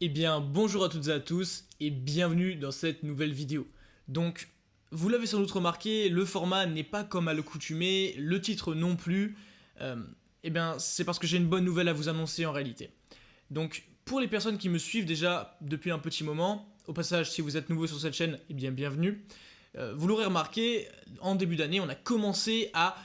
Eh bien, bonjour à toutes et à tous et bienvenue dans cette nouvelle vidéo. Donc, vous l'avez sans doute remarqué, le format n'est pas comme à l'accoutumée, le titre non plus. Eh bien, c'est parce que j'ai une bonne nouvelle à vous annoncer en réalité. Donc, pour les personnes qui me suivent déjà depuis un petit moment, au passage, si vous êtes nouveau sur cette chaîne, eh bien, bienvenue. Vous l'aurez remarqué, en début d'année, on a commencé à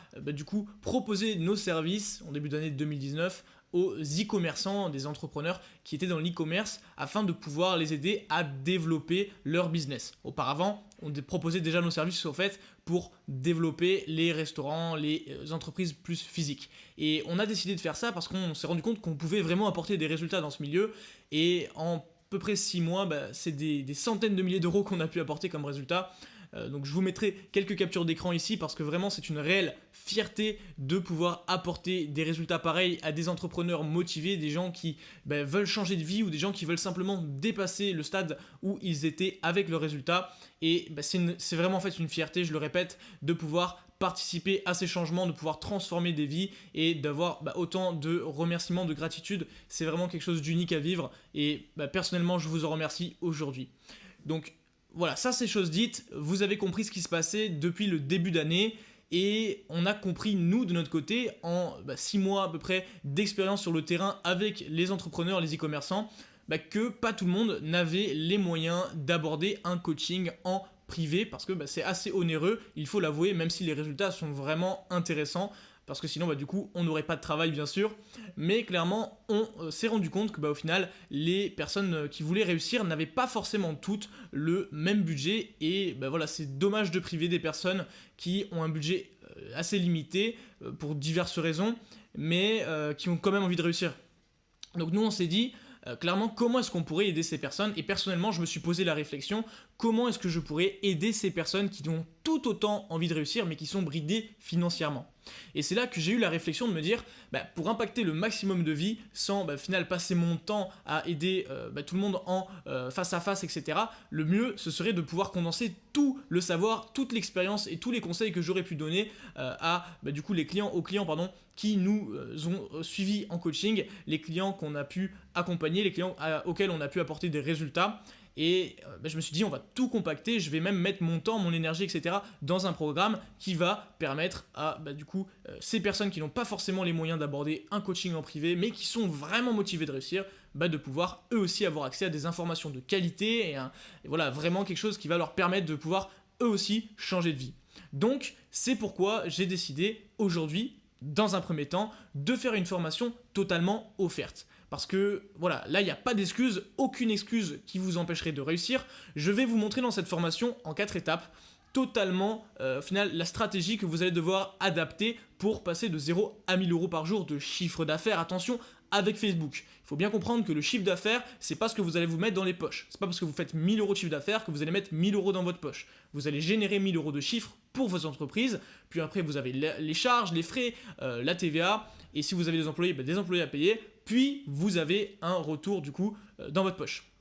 proposer nos services, en début d'année 2019, aux e-commerçants, des entrepreneurs qui étaient dans l'e-commerce, afin de pouvoir les aider à développer leur business. Auparavant, on proposait déjà nos services au fait pour développer les restaurants, les entreprises plus physiques. Et on a décidé de faire ça parce qu'on s'est rendu compte qu'on pouvait vraiment apporter des résultats dans ce milieu, et en à peu près 6 mois, c'est des centaines de milliers d'euros qu'on a pu apporter comme résultat. Donc je vous mettrai quelques captures d'écran ici parce que vraiment c'est une réelle fierté de pouvoir apporter des résultats pareils à des entrepreneurs motivés, des gens qui veulent changer de vie ou des gens qui veulent simplement dépasser le stade où ils étaient avec leurs résultats. Et c'est vraiment en fait une fierté, je le répète, de pouvoir participer à ces changements, de pouvoir transformer des vies et d'avoir autant de remerciements, de gratitude. C'est vraiment quelque chose d'unique à vivre et personnellement je vous en remercie aujourd'hui. Donc voilà, ça c'est chose dite, vous avez compris ce qui se passait depuis le début d'année et on a compris nous de notre côté en 6 mois à peu près d'expérience sur le terrain avec les entrepreneurs, les e-commerçants, que pas tout le monde n'avait les moyens d'aborder un coaching en privé parce que c'est assez onéreux, il faut l'avouer, même si les résultats sont vraiment intéressants. Parce que sinon, du coup, on n'aurait pas de travail, bien sûr. Mais clairement, on s'est rendu compte que, au final, les personnes qui voulaient réussir n'avaient pas forcément toutes le même budget. Et voilà, c'est dommage de priver des personnes qui ont un budget assez limité, pour diverses raisons, mais qui ont quand même envie de réussir. Donc nous, on s'est dit, clairement, comment est-ce qu'on pourrait aider ces personnes? Et personnellement, je me suis posé la réflexion, comment est-ce que je pourrais aider ces personnes qui ont tout autant envie de réussir, mais qui sont bridées financièrement? Et c'est là que j'ai eu la réflexion de me dire, pour impacter le maximum de vie, sans au final passer mon temps à aider tout le monde en face à face, etc., le mieux, ce serait de pouvoir condenser tout le savoir, toute l'expérience et tous les conseils que j'aurais pu donner aux clients qui nous ont suivis en coaching, les clients qu'on a pu accompagner, les clients auxquels on a pu apporter des résultats. Et je me suis dit, on va tout compacter, je vais même mettre mon temps, mon énergie, etc. dans un programme qui va permettre à ces personnes qui n'ont pas forcément les moyens d'aborder un coaching en privé, mais qui sont vraiment motivées de réussir, de pouvoir eux aussi avoir accès à des informations de qualité et voilà, vraiment quelque chose qui va leur permettre de pouvoir eux aussi changer de vie. Donc, c'est pourquoi j'ai décidé aujourd'hui, dans un premier temps, de faire une formation totalement offerte. Parce que voilà, là il n'y a pas d'excuse, aucune excuse qui vous empêcherait de réussir. Je vais vous montrer dans cette formation en 4 étapes, totalement au final la stratégie que vous allez devoir adapter pour passer de 0 à 1000 euros par jour de chiffre d'affaires. Attention, avec Facebook. Il faut bien comprendre que le chiffre d'affaires, c'est pas ce que vous allez vous mettre dans les poches. C'est pas parce que vous faites 1000 euros de chiffre d'affaires que vous allez mettre 1000 euros dans votre poche. Vous allez générer 1000 euros de chiffre pour vos entreprises, puis après vous avez les charges, les frais, la TVA, et si vous avez des employés à payer, puis vous avez un retour dans votre poche.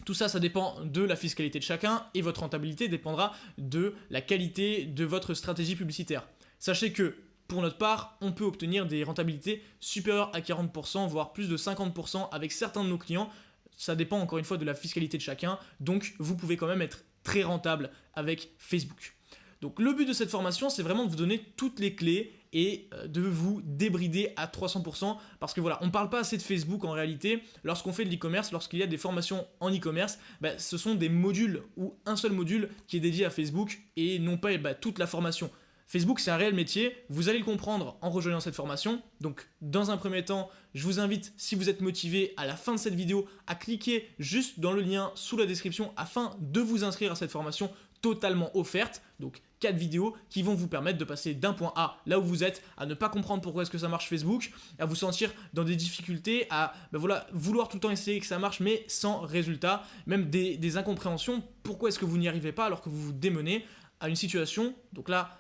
Tout ça, ça dépend de la fiscalité de chacun et votre rentabilité dépendra de la qualité de votre stratégie publicitaire. Sachez que pour notre part, on peut obtenir des rentabilités supérieures à 40%, voire plus de 50% avec certains de nos clients. Ça dépend encore une fois de la fiscalité de chacun, donc vous pouvez quand même être très rentable avec Facebook. Donc le but de cette formation, c'est vraiment de vous donner toutes les clés et de vous débrider à 300%, parce que voilà, on ne parle pas assez de Facebook en réalité. Lorsqu'on fait de l'e-commerce, lorsqu'il y a des formations en e-commerce, ce sont des modules ou un seul module qui est dédié à Facebook et non pas toute la formation. Facebook, c'est un réel métier, vous allez le comprendre en rejoignant cette formation. Donc dans un premier temps, je vous invite, si vous êtes motivé, à la fin de cette vidéo, à cliquer juste dans le lien sous la description afin de vous inscrire à cette formation totalement offerte. Donc 4 vidéos qui vont vous permettre de passer d'un point A, là où vous êtes, à ne pas comprendre pourquoi est-ce que ça marche Facebook, à vous sentir dans des difficultés, à vouloir tout le temps essayer que ça marche mais sans résultat, même des incompréhensions, pourquoi est-ce que vous n'y arrivez pas alors que vous vous démenez à une situation, donc là,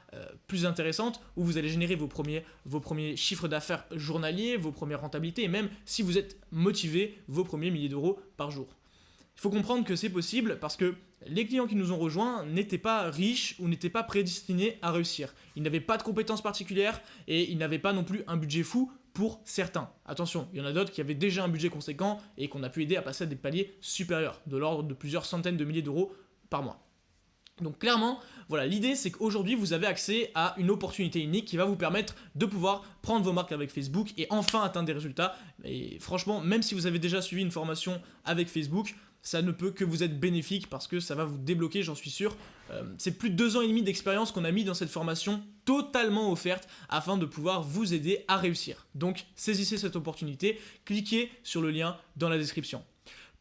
plus intéressante, où vous allez générer vos premiers chiffres d'affaires journaliers, vos premières rentabilités, et même si vous êtes motivé, vos premiers milliers d'euros par jour. Il faut comprendre que c'est possible parce que les clients qui nous ont rejoints n'étaient pas riches ou n'étaient pas prédestinés à réussir. Ils n'avaient pas de compétences particulières et ils n'avaient pas non plus un budget fou pour certains. Attention, il y en a d'autres qui avaient déjà un budget conséquent et qu'on a pu aider à passer à des paliers supérieurs, de l'ordre de plusieurs centaines de milliers d'euros par mois. Donc clairement, voilà, l'idée c'est qu'aujourd'hui vous avez accès à une opportunité unique qui va vous permettre de pouvoir prendre vos marques avec Facebook et enfin atteindre des résultats. Et franchement, même si vous avez déjà suivi une formation avec Facebook, ça ne peut que vous être bénéfique parce que ça va vous débloquer, j'en suis sûr. C'est plus de 2 ans et demi d'expérience qu'on a mis dans cette formation totalement offerte afin de pouvoir vous aider à réussir. Donc saisissez cette opportunité, cliquez sur le lien dans la description.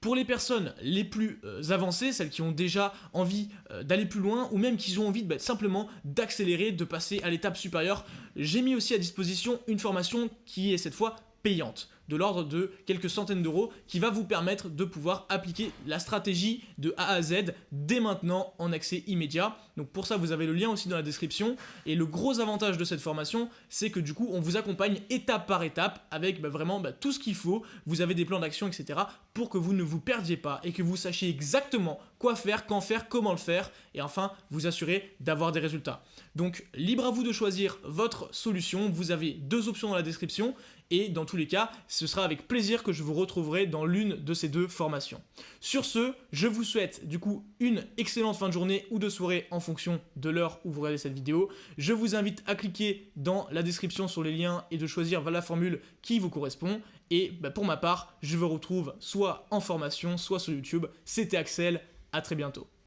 Pour les personnes les plus avancées, celles qui ont déjà envie d'aller plus loin ou même qui ont envie simplement d'accélérer, de passer à l'étape supérieure, j'ai mis aussi à disposition une formation qui est cette fois payante, de l'ordre de quelques centaines d'euros, qui va vous permettre de pouvoir appliquer la stratégie de A à Z dès maintenant en accès immédiat. Donc pour ça, vous avez le lien aussi dans la description. Et le gros avantage de cette formation, c'est que du coup, on vous accompagne étape par étape avec vraiment tout ce qu'il faut. Vous avez des plans d'action, etc. pour que vous ne vous perdiez pas et que vous sachiez exactement quoi faire, quand faire, comment le faire. Et enfin, vous assurer d'avoir des résultats. Donc libre à vous de choisir votre solution. Vous avez 2 options dans la description. Et dans tous les cas, ce sera avec plaisir que je vous retrouverai dans l'une de ces 2 formations. Sur ce, je vous souhaite du coup une excellente fin de journée ou de soirée en fonction de l'heure où vous regardez cette vidéo. Je vous invite à cliquer dans la description sur les liens et de choisir la formule qui vous correspond. Et pour ma part, je vous retrouve soit en formation, soit sur YouTube. C'était Axel, à très bientôt.